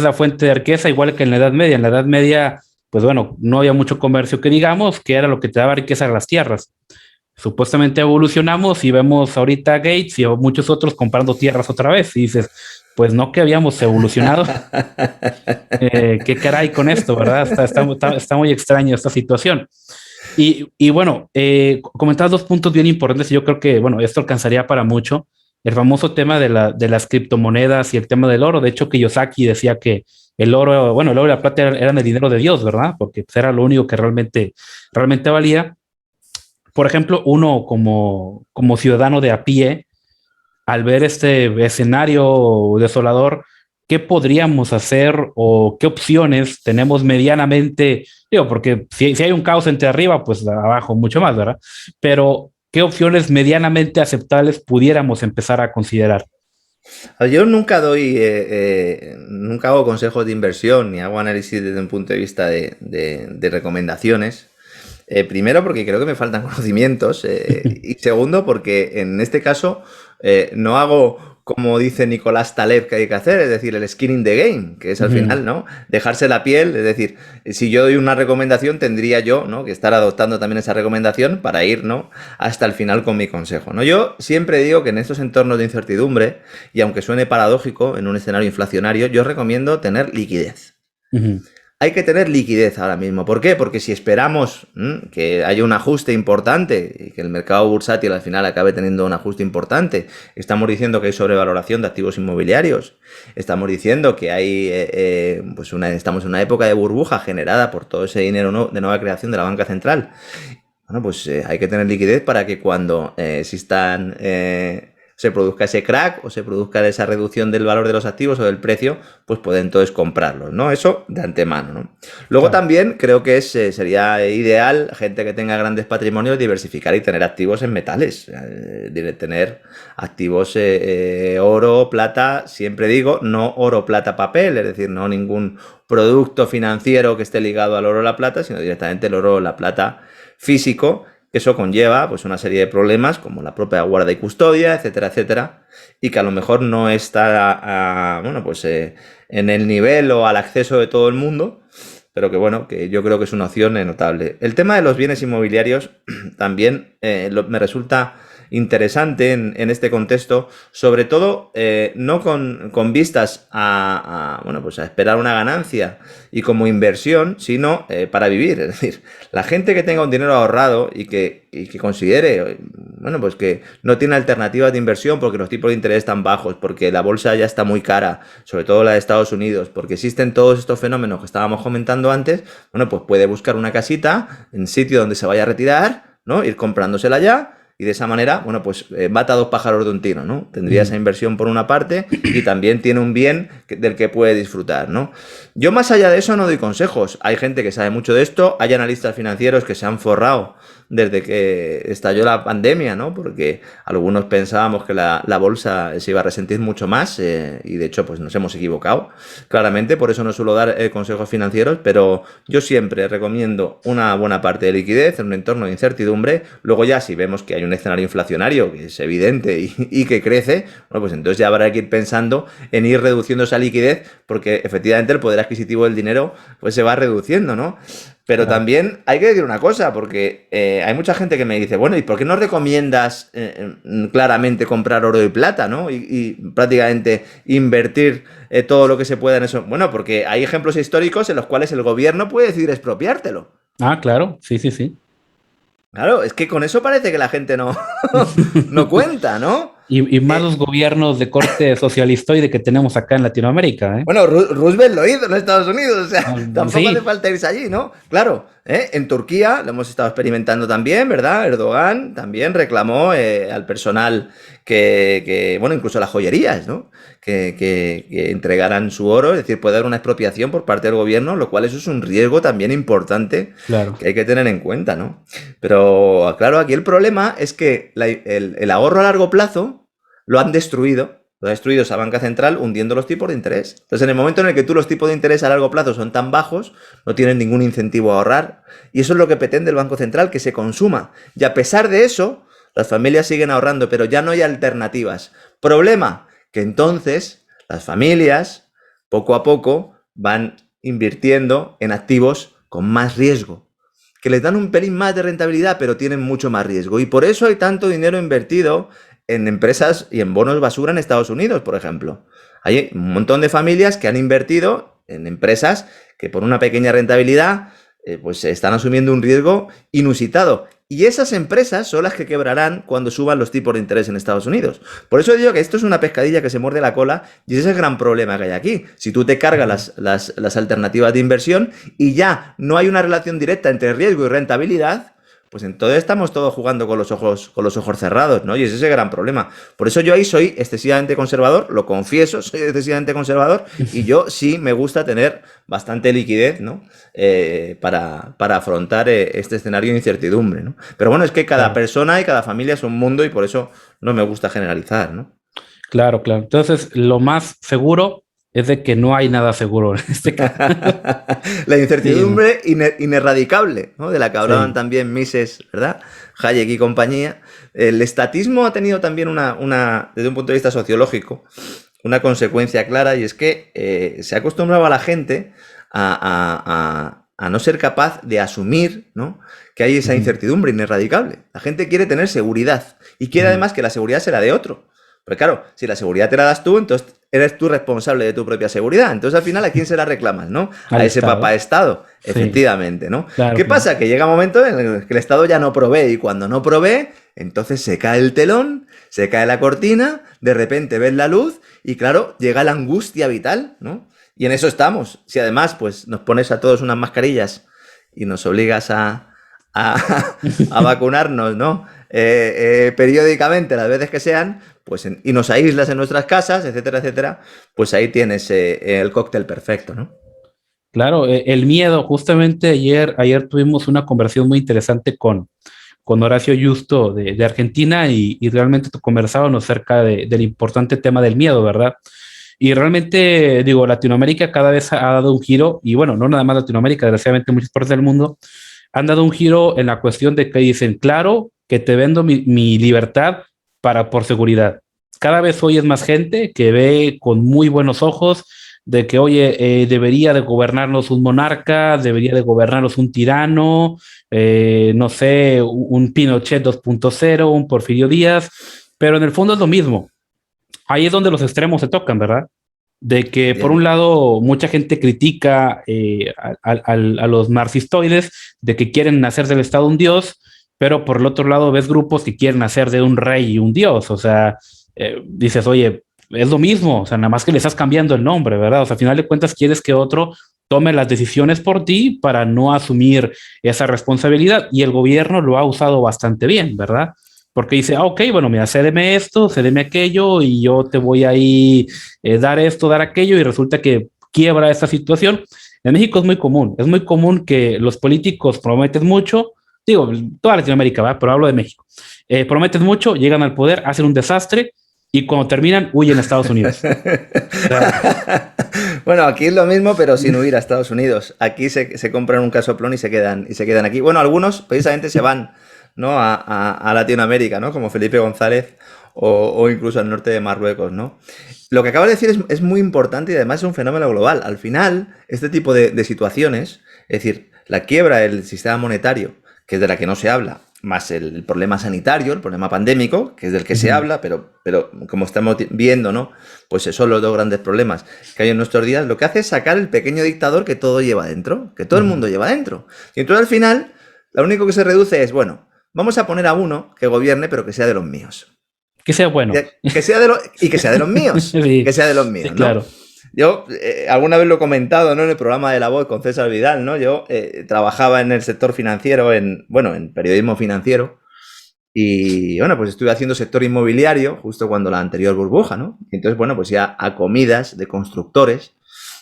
la fuente de riqueza, igual que en la Edad Media. En la Edad Media, pues bueno, no había mucho comercio que digamos, que era lo que te daba riqueza a las tierras. Supuestamente evolucionamos y vemos ahorita a Gates y a muchos otros comprando tierras otra vez. Y dices, pues no que habíamos evolucionado. ¿Qué caray con esto, verdad? Está muy extraño esta situación. Y bueno, comentabas dos puntos bien importantes y yo creo que, bueno, esto alcanzaría para mucho. El famoso tema de las criptomonedas y el tema del oro. De hecho, Kiyosaki decía que el oro, bueno, el oro y la plata eran el dinero de Dios, ¿verdad? Porque pues, era lo único que realmente valía. Por ejemplo, uno como ciudadano de a pie, al ver este escenario desolador, ¿qué podríamos hacer o qué opciones tenemos medianamente? Digo, porque si hay un caos entre arriba, pues abajo mucho más, ¿verdad? Pero, ¿qué opciones medianamente aceptables pudiéramos empezar a considerar? Yo nunca hago consejos de inversión ni hago análisis desde un punto de vista de recomendaciones. Primero porque creo que me faltan conocimientos y segundo porque en este caso no hago como dice Nicolás Taleb que hay que hacer, es decir, el skin in the game, que es al Ujú. final, ¿no? Dejarse la piel, es decir, si yo doy una recomendación tendría yo, ¿no? Que estar adoptando también esa recomendación para ir, ¿no? Hasta el final con mi consejo, ¿no? Yo siempre digo que en estos entornos de incertidumbre, y aunque suene paradójico en un escenario inflacionario, yo recomiendo tener liquidez. Ujú. Hay que tener liquidez ahora mismo. ¿Por qué? Porque si esperamos que haya un ajuste importante y que el mercado bursátil al final acabe teniendo un ajuste importante, estamos diciendo que hay sobrevaloración de activos inmobiliarios, estamos diciendo que hay, estamos en una época de burbuja generada por todo ese dinero de nueva creación de la banca central. Bueno, pues hay que tener liquidez para que cuando existan se produzca ese crack o se produzca esa reducción del valor de los activos o del precio, pues pueden entonces comprarlos, ¿no? Eso de antemano, ¿no? Luego Claro. también creo que sería ideal, gente que tenga grandes patrimonios, diversificar y tener activos en metales, tener activos oro, plata, siempre digo, no oro, plata, papel, es decir, no ningún producto financiero que esté ligado al oro o la plata, sino directamente el oro o la plata físico. Eso conlleva pues una serie de problemas como la propia guarda y custodia, etcétera, etcétera, y que a lo mejor no está en el nivel o al acceso de todo el mundo, pero que bueno, que yo creo que es una opción notable. El tema de los bienes inmobiliarios también me resulta interesante en este contexto, sobre todo no con vistas a esperar una ganancia y como inversión, sino para vivir. Es decir, la gente que tenga un dinero ahorrado y que considere, bueno, pues que no tiene alternativas de inversión porque los tipos de interés están bajos, porque la bolsa ya está muy cara, sobre todo la de Estados Unidos, porque existen todos estos fenómenos que estábamos comentando antes, bueno, pues puede buscar una casita en sitio donde se vaya a retirar, ¿no? Ir comprándosela ya. Y de esa manera, bueno, pues mata a dos pájaros de un tiro, ¿no? Tendría esa Ujú. inversión por una parte y también tiene un bien del que puede disfrutar, ¿no? Yo más allá de eso no doy consejos. Hay gente que sabe mucho de esto, hay analistas financieros que se han forrado desde que estalló la pandemia, ¿no? Porque algunos pensábamos que la bolsa se iba a resentir mucho más y de hecho pues nos hemos equivocado. Claramente, por eso no suelo dar consejos financieros, pero yo siempre recomiendo una buena parte de liquidez en un entorno de incertidumbre. Luego ya si vemos que hay un escenario inflacionario que es evidente y que crece, bueno, pues entonces ya habrá que ir pensando en ir reduciendo esa liquidez porque efectivamente el poder adquisitivo del dinero pues se va reduciendo, ¿no? Pero Claro. también hay que decir una cosa, porque hay mucha gente que me dice, bueno, ¿y por qué no recomiendas claramente comprar oro y plata, ¿no? Y prácticamente invertir todo lo que se pueda en eso. Bueno, porque hay ejemplos históricos en los cuales el gobierno puede decidir expropiártelo. Ah, claro, sí, sí, sí. Claro, es que con eso parece que la gente no, no cuenta, ¿no? Y más Eh, los gobiernos de corte socialistoide que tenemos acá en Latinoamérica, ¿eh? Bueno, Roosevelt lo hizo en Estados Unidos, o sea, Ah, tampoco hace sí, falta irse allí, ¿no? Claro, en Turquía lo hemos estado experimentando también, ¿verdad? Erdogan también reclamó al personal bueno, incluso las joyerías, ¿no? Que entregaran su oro, es decir, puede haber una expropiación por parte del gobierno, lo cual eso es un riesgo también importante claro. que hay que tener en cuenta, ¿no? Pero claro, aquí el problema es que el ahorro a largo plazo lo han destruido Lo ha destruido esa banca central hundiendo los tipos de interés. Entonces, en el momento en el que tú los tipos de interés a largo plazo son tan bajos, no tienen ningún incentivo a ahorrar. Y eso es lo que pretende el Banco Central, que se consuma. Y a pesar de eso, las familias siguen ahorrando, pero ya no hay alternativas. Problema, que entonces las familias, poco a poco, van invirtiendo en activos con más riesgo, que les dan un pelín más de rentabilidad, pero tienen mucho más riesgo. Y por eso hay tanto dinero invertido en empresas y en bonos basura en Estados Unidos, por ejemplo. Hay un montón de familias que han invertido en empresas que por una pequeña rentabilidad pues están asumiendo un riesgo inusitado. Y esas empresas son las que quebrarán cuando suban los tipos de interés en Estados Unidos. Por eso digo que esto es una pescadilla que se muerde la cola y ese es el gran problema que hay aquí. Si tú te cargas las alternativas de inversión y ya no hay una relación directa entre riesgo y rentabilidad, pues entonces estamos todos jugando con los ojos cerrados, ¿no? Y ese es el gran problema. Por eso yo ahí soy excesivamente conservador, lo confieso, soy excesivamente conservador y yo sí me gusta tener bastante liquidez, ¿no? Para afrontar este escenario de incertidumbre, ¿no? Pero bueno, es que cada persona y cada familia es un mundo y por eso no me gusta generalizar, ¿no? Claro, claro. Entonces, lo más seguro es de que no hay nada seguro en este caso. La incertidumbre ineradicable, ¿no? De la que hablaban Sí. también Mises, ¿verdad? Hayek y compañía. El estatismo ha tenido también desde un punto de vista sociológico, una consecuencia clara, y es que se ha acostumbrado a la gente a no ser capaz de asumir, ¿no?, que hay esa incertidumbre ineradicable. La gente quiere tener seguridad y quiere además que la seguridad se la dé otro. Pero claro, si la seguridad te la das tú, entonces eres tú responsable de tu propia seguridad. Entonces, al final, ¿a quién se la reclamas, no? Al A ese Estado. papá Estado, Sí. efectivamente, ¿no? Claro, ¿Qué claro. pasa? Que llega un momento en el que el Estado ya no provee, y cuando no provee, entonces se cae el telón, se cae la cortina, de repente ves la luz y, claro, llega la angustia vital, ¿no? Y en eso estamos. Si además, pues, nos pones a todos unas mascarillas y nos obligas a vacunarnos, ¿no? Periódicamente, las veces que sean, pues y nos aíslas en nuestras casas, etcétera, etcétera, pues ahí tienes el cóctel perfecto, ¿no? Claro, el miedo. Justamente ayer tuvimos una conversación muy interesante con Horacio Justo de Argentina y realmente conversábamos acerca del importante tema del miedo, ¿verdad? Y realmente, digo, Latinoamérica cada vez ha dado un giro, y bueno, no nada más Latinoamérica, desgraciadamente muchas partes del mundo han dado un giro en la cuestión de que dicen, claro, que te vendo mi libertad por seguridad. Cada vez hoy es más gente que ve con muy buenos ojos de que, oye, debería de gobernarnos un monarca, debería de gobernarnos un tirano, no sé, un Pinochet 2.0, un Porfirio Díaz, pero en el fondo es lo mismo. Ahí es donde los extremos se tocan, ¿verdad? De que por un lado mucha gente critica a los marxistoides de que quieren hacer del Estado un dios, pero por el otro lado ves grupos que quieren hacer de un rey y un dios. O sea, dices, oye, es lo mismo, o sea, nada más que le estás cambiando el nombre, ¿verdad? O sea, al final de cuentas quieres que otro tome las decisiones por ti para no asumir esa responsabilidad, y el gobierno lo ha usado bastante bien, ¿verdad? Porque dice, ok, bueno, mira, cédeme esto, cédeme aquello, y yo te voy ahí dar esto, dar aquello, y resulta que quiebra esta situación. En México es muy común que los políticos prometen mucho, digo, toda Latinoamérica, ¿verdad? Pero hablo de México. Prometen mucho, llegan al poder, hacen un desastre, y cuando terminan, huyen a Estados Unidos. Bueno, aquí es lo mismo, pero sin huir a Estados Unidos. Aquí se compran un casoplón y se quedan aquí. Bueno, algunos precisamente se van, ¿no?, a Latinoamérica, ¿no? Como Felipe González o incluso al norte de Marruecos, ¿no? Lo que acabas de decir es muy importante y además es un fenómeno global. Al final, este tipo de situaciones, es decir, la quiebra del sistema monetario, que es de la que no se habla, más el problema sanitario, el problema pandémico, que es del que se habla, pero como estamos viendo, ¿no?, pues son los dos grandes problemas que hay en nuestros días. Lo que hace es sacar el pequeño dictador que todo lleva dentro, que todo el mundo lleva dentro. Y entonces al final, lo único que se reduce es, bueno, vamos a poner a uno que gobierne, pero que sea de los míos. Que sea bueno. Que sea y que sea de los míos. Sí, que sea de los míos, sí, ¿no? claro. Yo alguna vez lo he comentado, ¿no?, en el programa de La Voz con César Vidal, ¿no? Yo trabajaba en el sector financiero, en periodismo financiero, y bueno, pues estuve haciendo sector inmobiliario justo cuando la anterior burbuja, ¿no? Y entonces, bueno, pues ya a comidas de constructores,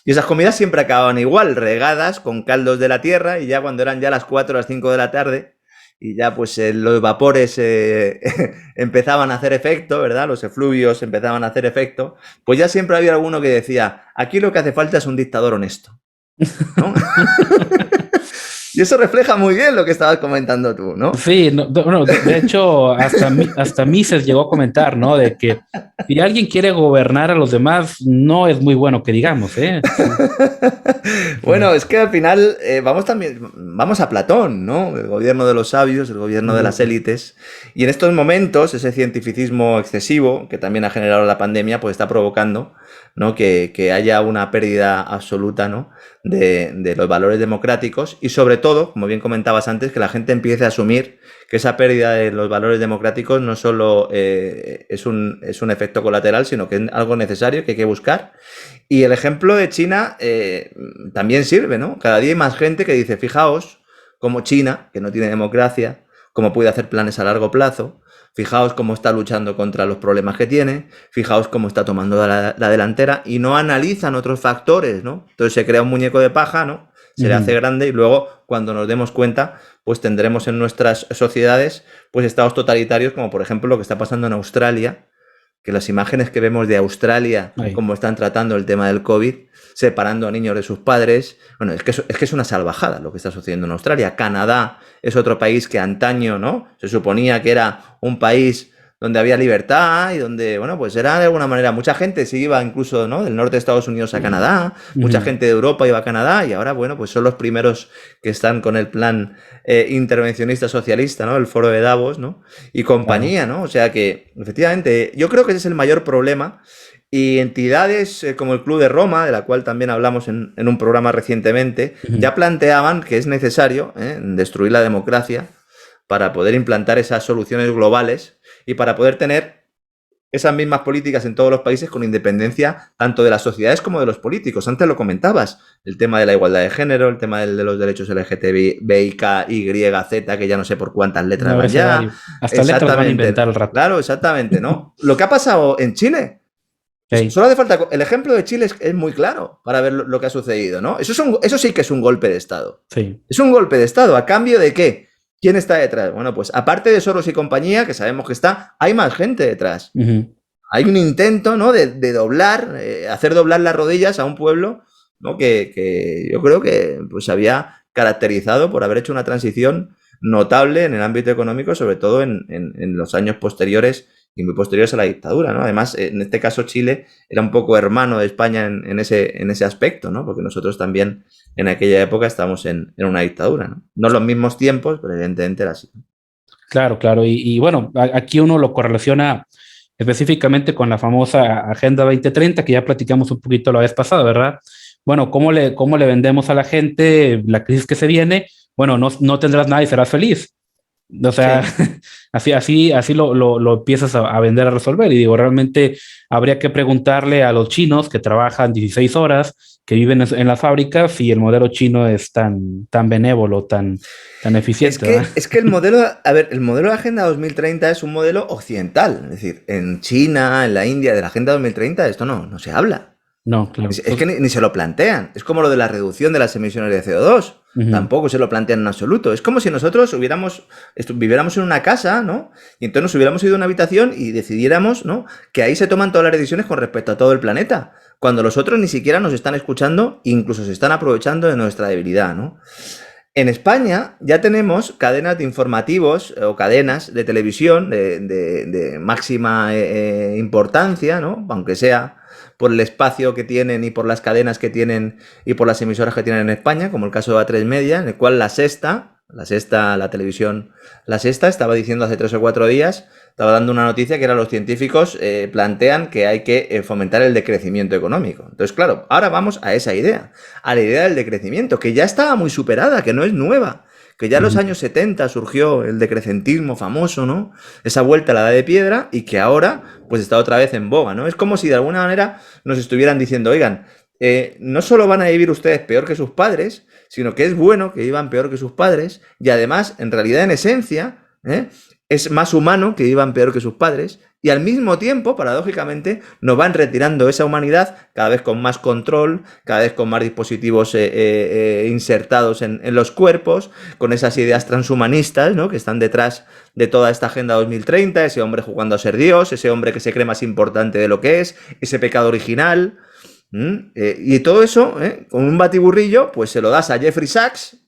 y esas comidas siempre acababan igual, regadas con caldos de la tierra, y ya cuando eran ya las 4 o las 5 de la tarde, y ya pues los vapores empezaban a hacer efecto, ¿verdad? Los efluvios empezaban a hacer efecto, pues ya siempre había alguno que decía, aquí lo que hace falta es un dictador honesto, ¿no? Y eso refleja muy bien lo que estabas comentando tú, ¿no? Sí, no, de hecho, hasta Mises llegó a comentar, ¿no? De que si alguien quiere gobernar a los demás, no es muy bueno que digamos, ¿eh? Sí. Bueno, es que al final vamos a Platón, ¿no? El gobierno de los sabios, el gobierno de las élites. Y en estos momentos, ese cientificismo excesivo, que también ha generado la pandemia, pues está provocando, ¿no? Que haya una pérdida absoluta, ¿no? De los valores democráticos y sobre todo, como bien comentabas antes, que la gente empiece a asumir que esa pérdida de los valores democráticos no solo es un efecto colateral, sino que es algo necesario que hay que buscar. Y el ejemplo de China también sirve, ¿no? Cada día hay más gente que dice, fijaos cómo China, que no tiene democracia, cómo puede hacer planes a largo plazo, fijaos cómo está luchando contra los problemas que tiene, fijaos cómo está tomando la delantera y no analizan otros factores, ¿no? Entonces se crea un muñeco de paja, ¿no? Se le hace grande y luego cuando nos demos cuenta, pues tendremos en nuestras sociedades pues estados totalitarios como por ejemplo lo que está pasando en Australia, que las imágenes que vemos de Australia, cómo están tratando el tema del COVID, separando a niños de sus padres, bueno, es que es una salvajada lo que está sucediendo en Australia. Canadá es otro país que antaño, ¿no? Se suponía que era un país donde había libertad y donde, bueno, pues era de alguna manera, mucha gente se iba incluso, ¿no? Del norte de Estados Unidos a Canadá, mucha gente de Europa iba a Canadá y ahora, bueno, pues son los primeros que están con el plan intervencionista socialista, ¿no? El foro de Davos, ¿no? Y compañía, ¿no? O sea que, efectivamente, yo creo que ese es el mayor problema y entidades como el Club de Roma, de la cual también hablamos en un programa recientemente, ya planteaban que es necesario destruir la democracia para poder implantar esas soluciones globales y para poder tener esas mismas políticas en todos los países con independencia tanto de las sociedades como de los políticos. Antes lo comentabas, el tema de la igualdad de género, el tema de los derechos LGTBI, K, Y, Z, que ya no sé por cuántas letras van ya. Hasta letras van a inventar al rato. Claro, exactamente, ¿no? Lo que ha pasado en Chile. Solo hace falta... El ejemplo de Chile es muy claro para ver lo que ha sucedido, ¿no? Eso sí que es un golpe de Estado. Sí. Es un golpe de Estado. ¿A cambio de qué? ¿Quién está detrás? Bueno, pues aparte de Soros y compañía, que sabemos que está, hay más gente detrás. Hay un intento, ¿no? De doblar, hacer doblar las rodillas a un pueblo, ¿no? Que yo creo que pues, se había caracterizado por haber hecho una transición notable en el ámbito económico, sobre todo en los años posteriores y muy posteriores a la dictadura, ¿no? Además, en este caso Chile era un poco hermano de España en ese aspecto, ¿no? Porque nosotros también en aquella época estábamos en una dictadura, ¿no? No los mismos tiempos, pero evidentemente era así. Claro, claro. Y bueno, aquí uno lo correlaciona específicamente con la famosa Agenda 2030, que ya platicamos un poquito la vez pasada, ¿verdad? Bueno, ¿cómo le vendemos a la gente la crisis que se viene? Bueno, no tendrás nada y serás feliz. O sea, sí. así lo empiezas a vender, a resolver. Y digo, realmente habría que preguntarle a los chinos que trabajan 16 horas, que viven en las fábricas, si el modelo chino es tan benévolo, tan eficiente. Es que el modelo de Agenda 2030 es un modelo occidental. Es decir, en China, en la India, de la Agenda 2030, esto no se habla. No, claro. Es que ni se lo plantean. Es como lo de la reducción de las emisiones de CO2. Tampoco se lo plantean en absoluto. Es como si nosotros viviéramos en una casa, ¿no? Y entonces nos hubiéramos ido a una habitación y decidiéramos, ¿no? Que ahí se toman todas las decisiones con respecto a todo el planeta. Cuando los otros ni siquiera nos están escuchando e incluso se están aprovechando de nuestra debilidad, ¿no? En España ya tenemos cadenas de informativos o cadenas de televisión de máxima importancia, ¿no? Aunque sea por el espacio que tienen y por las cadenas que tienen y por las emisoras que tienen en España, como el caso de A3 Media, en el cual la televisión La Sexta estaba diciendo hace 3 o 4 días, estaba dando una noticia que era los científicos plantean que hay que fomentar el decrecimiento económico. Entonces, claro, ahora vamos a esa idea, a la idea del decrecimiento, que ya estaba muy superada, que no es nueva. Que ya en los años 70 surgió el decrecentismo famoso, ¿no? Esa vuelta a la edad de piedra y que ahora pues está otra vez en boga, ¿no? Es como si de alguna manera nos estuvieran diciendo, oigan, no solo van a vivir ustedes peor que sus padres, sino que es bueno que vivan peor que sus padres y además, en realidad, en esencia, es más humano que vivan peor que sus padres, y al mismo tiempo, paradójicamente, nos van retirando esa humanidad cada vez con más control, cada vez con más dispositivos insertados en los cuerpos, con esas ideas transhumanistas, ¿no?, que están detrás de toda esta Agenda 2030, ese hombre jugando a ser Dios, ese hombre que se cree más importante de lo que es, ese pecado original. Y todo eso, con un batiburrillo, pues se lo das a Jeffrey Sachs,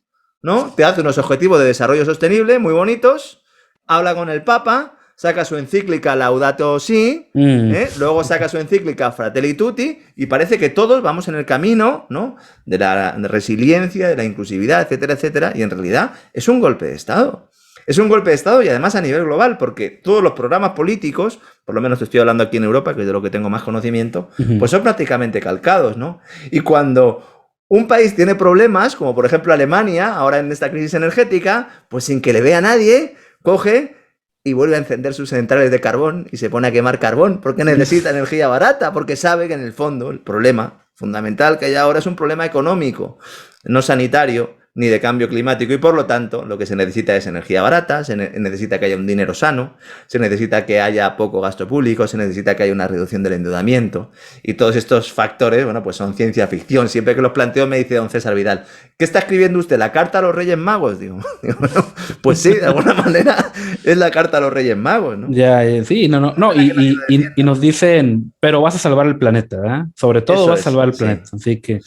¿no? Te hace unos objetivos de desarrollo sostenible muy bonitos, habla con el Papa, saca su encíclica Laudato Si, luego saca su encíclica Fratelli Tutti, y parece que todos vamos en el camino, ¿no?, de la resiliencia, de la inclusividad, etcétera, etcétera, y en realidad es un golpe de Estado. Es un golpe de Estado y además a nivel global, porque todos los programas políticos, por lo menos estoy hablando aquí en Europa, que es de lo que tengo más conocimiento, pues son prácticamente calcados, ¿no? Y cuando un país tiene problemas, como por ejemplo Alemania, ahora en esta crisis energética, pues sin que le vea nadie, coge y vuelve a encender sus centrales de carbón y se pone a quemar carbón, porque necesita energía barata, porque sabe que en el fondo el problema fundamental que hay ahora es un problema económico, no sanitario, ni de cambio climático, y por lo tanto lo que se necesita es energía barata, se necesita que haya un dinero sano, se necesita que haya poco gasto público, se necesita que haya una reducción del endeudamiento, y todos estos factores, bueno, pues son ciencia ficción. Siempre que los planteo me dice don César Vidal, ¿qué está escribiendo usted? ¿La carta a los Reyes Magos? Digo, bueno, pues sí, de alguna manera es la carta a los Reyes Magos, ¿no? Ya, sí, no, y nos dicen, pero vas a salvar el planeta, ¿eh? Sobre todo Eso vas a salvar el sí. planeta, así que...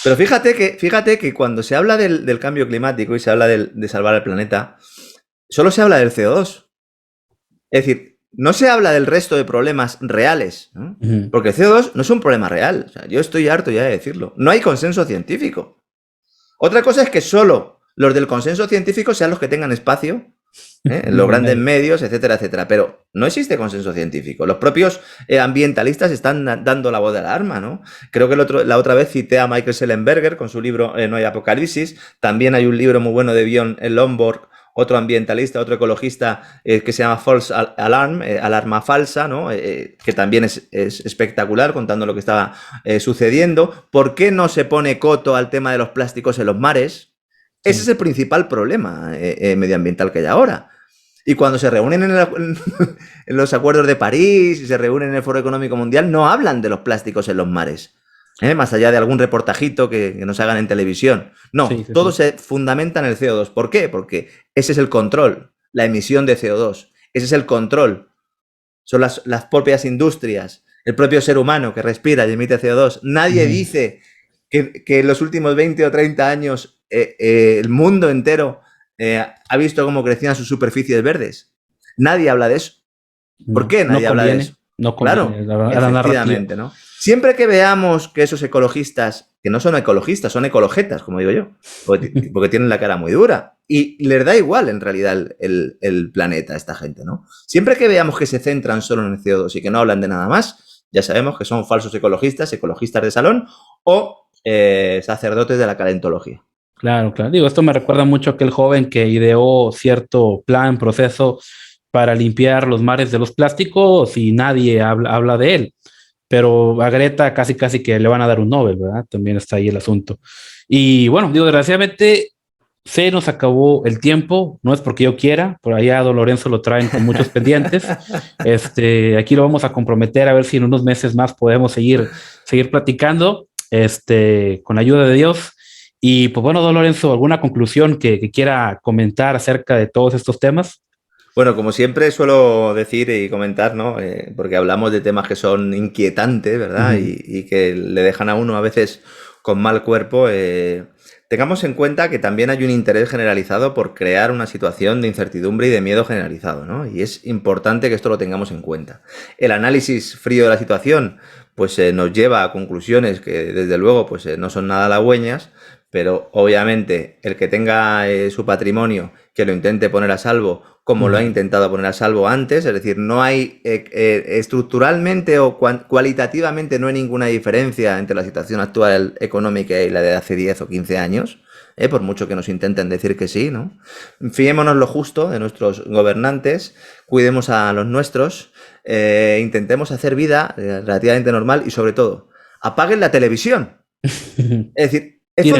Pero fíjate que cuando se habla del cambio climático y se habla de salvar el planeta, solo se habla del CO2. Es decir, no se habla del resto de problemas reales, ¿no? Porque el CO2 no es un problema real. O sea, yo estoy harto ya de decirlo. No hay consenso científico. Otra cosa es que solo los del consenso científico sean los que tengan espacio, en los grandes medios, etcétera, etcétera. Pero no existe consenso científico. Los propios ambientalistas están dando la voz de alarma, ¿no? Creo que la otra vez cité a Michael Schellenberger con su libro No hay apocalipsis. También hay un libro muy bueno de Björn Lomborg, otro ambientalista, otro ecologista, que se llama False Alarm, alarma falsa, ¿no? Que también es espectacular, contando lo que estaba sucediendo. ¿Por qué no se pone coto al tema de los plásticos en los mares? Sí. Ese es el principal problema medioambiental que hay ahora. Y cuando se reúnen en los acuerdos de París y se reúnen en el Foro Económico Mundial, no hablan de los plásticos en los mares. Más allá de algún reportajito que nos hagan en televisión. No, todo se fundamenta en el CO2. ¿Por qué? Porque ese es el control, la emisión de CO2. Ese es el control. Son las propias industrias, el propio ser humano que respira y emite CO2. Nadie dice que en los últimos 20 o 30 años el mundo entero ha visto cómo crecían sus superficies verdes. Nadie habla de eso. ¿Por qué nadie habla de eso? No conviene, claro, efectivamente, ¿no? Siempre que veamos que esos ecologistas, que no son ecologistas, son ecologetas, como digo yo, porque tienen la cara muy dura, y les da igual en realidad el planeta a esta gente, ¿no? Siempre que veamos que se centran solo en el CO2 y que no hablan de nada más, ya sabemos que son falsos ecologistas, ecologistas de salón o sacerdotes de la calentología. Claro. Digo, esto me recuerda mucho a aquel joven que ideó cierto plan, proceso para limpiar los mares de los plásticos y nadie habla de él. Pero a Greta casi que le van a dar un Nobel, ¿verdad? También está ahí el asunto. Y bueno, digo, desgraciadamente se nos acabó el tiempo, no es porque yo quiera, por allá a don Lorenzo lo traen con muchos pendientes. Aquí lo vamos a comprometer a ver si en unos meses más podemos seguir platicando, con la ayuda de Dios. Y pues bueno, don Lorenzo, ¿alguna conclusión que quiera comentar acerca de todos estos temas? Bueno, como siempre suelo decir y comentar, ¿no? Porque hablamos de temas que son inquietantes, ¿verdad? Y que le dejan a uno a veces con mal cuerpo. Tengamos en cuenta que también hay un interés generalizado por crear una situación de incertidumbre y de miedo generalizado, ¿no? Y es importante que esto lo tengamos en cuenta. El análisis frío de la situación, pues nos lleva a conclusiones que desde luego pues no son nada halagüeñas, pero obviamente el que tenga su patrimonio, que lo intente poner a salvo, como lo ha intentado poner a salvo antes, es decir, no hay estructuralmente o cualitativamente no hay ninguna diferencia entre la situación actual económica y la de hace 10 o 15 años, por mucho que nos intenten decir que sí, ¿no? Fiémonos lo justo de nuestros gobernantes, cuidemos a los nuestros, intentemos hacer vida relativamente normal y sobre todo, apaguen la televisión. Es decir, es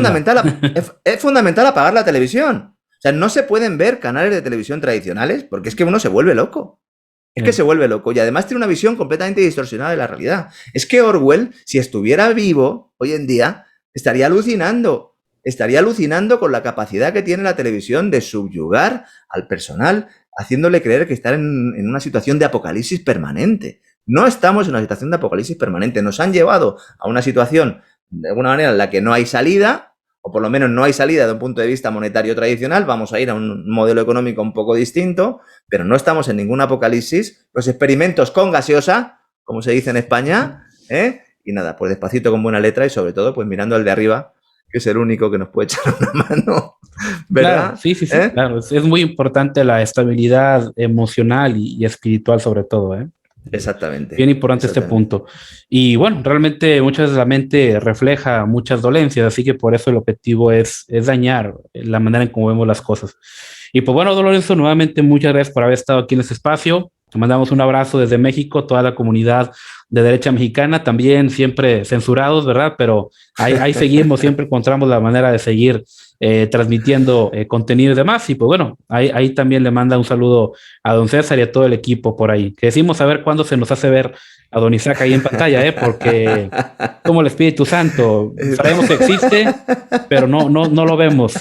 fundamental apagar la televisión. O sea, no se pueden ver canales de televisión tradicionales porque es que uno se vuelve loco. Es que se vuelve loco y además tiene una visión completamente distorsionada de la realidad. Es que Orwell, si estuviera vivo hoy en día, estaría alucinando. Estaría alucinando con la capacidad que tiene la televisión de subyugar al personal, haciéndole creer que están en una situación de apocalipsis permanente. No estamos en una situación de apocalipsis permanente. Nos han llevado a una situación, de alguna manera, en la que no hay salida, o por lo menos no hay salida de un punto de vista monetario tradicional. Vamos a ir a un modelo económico un poco distinto, pero no estamos en ningún apocalipsis. Los experimentos con gaseosa, como se dice en España, y nada, pues despacito con buena letra y sobre todo pues mirando al de arriba, que es el único que nos puede echar una mano, ¿verdad? Claro, sí, claro. Es muy importante la estabilidad emocional y espiritual sobre todo, ¿eh? Exactamente. Bien importante este punto. Y bueno, realmente muchas veces la mente refleja muchas dolencias, así que por eso el objetivo es dañar la manera en cómo vemos las cosas. Y pues bueno, Lorenzo, nuevamente muchas gracias por haber estado aquí en este espacio. Te mandamos un abrazo desde México, toda la comunidad de derecha mexicana, también siempre censurados, ¿verdad? Pero ahí seguimos, siempre encontramos la manera de seguir transmitiendo contenido y demás. Y pues bueno, ahí también le manda un saludo a don César y a todo el equipo por ahí. Que decimos a ver cuándo se nos hace ver a don Isaac ahí en pantalla, porque como el Espíritu Santo, sabemos que existe, pero no lo vemos.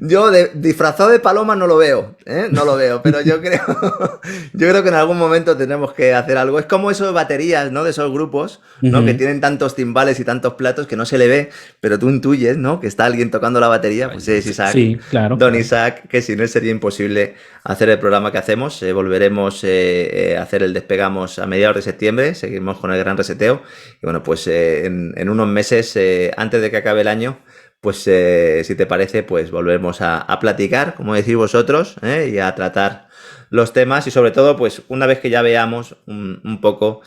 Yo disfrazado de paloma no lo veo, no lo veo, pero yo creo que en algún momento tenemos que hacer algo. Es como eso de baterías, ¿no? De esos grupos, ¿no? Que tienen tantos timbales y tantos platos que no se le ve, pero tú intuyes, ¿no? Que está alguien tocando la batería, pues es Isaac, sí, claro, don Isaac, que si no sería imposible hacer el programa que hacemos. Volveremos a hacer el Despegamos a mediados de septiembre, seguimos con el gran reseteo y bueno, pues en unos meses, antes de que acabe el año, pues si te parece, pues volvemos a platicar, como decís vosotros, y a tratar los temas y sobre todo, pues una vez que ya veamos un poco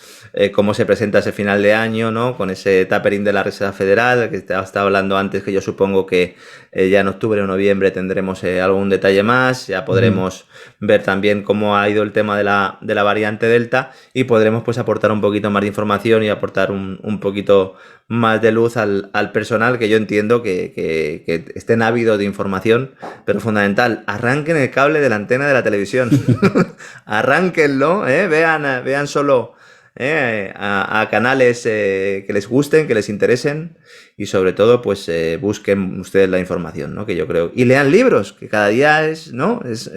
cómo se presenta ese final de año, ¿no? Con ese tapering de la Reserva Federal, que te estaba hablando antes, que yo supongo que ya en octubre o noviembre tendremos algún detalle más, ya podremos ver también cómo ha ido el tema de la variante Delta y podremos pues aportar un poquito más de información y aportar un poquito más de luz al personal, que yo entiendo que estén ávidos de información, pero fundamental, arranquen el cable de la antena de la televisión. Arránquenlo, vean solo a canales que les gusten, que les interesen y sobre todo pues busquen ustedes la información, ¿no? Que yo creo, y lean libros, que cada día es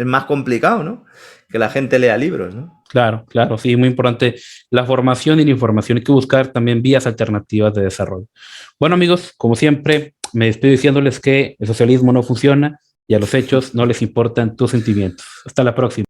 más complicado, ¿no? Que la gente lea libros, ¿no? Claro, sí, muy importante la formación y la información. Hay que buscar también vías alternativas de desarrollo. Bueno, amigos, como siempre, me despido diciéndoles que el socialismo no funciona y a los hechos no les importan tus sentimientos. Hasta la próxima.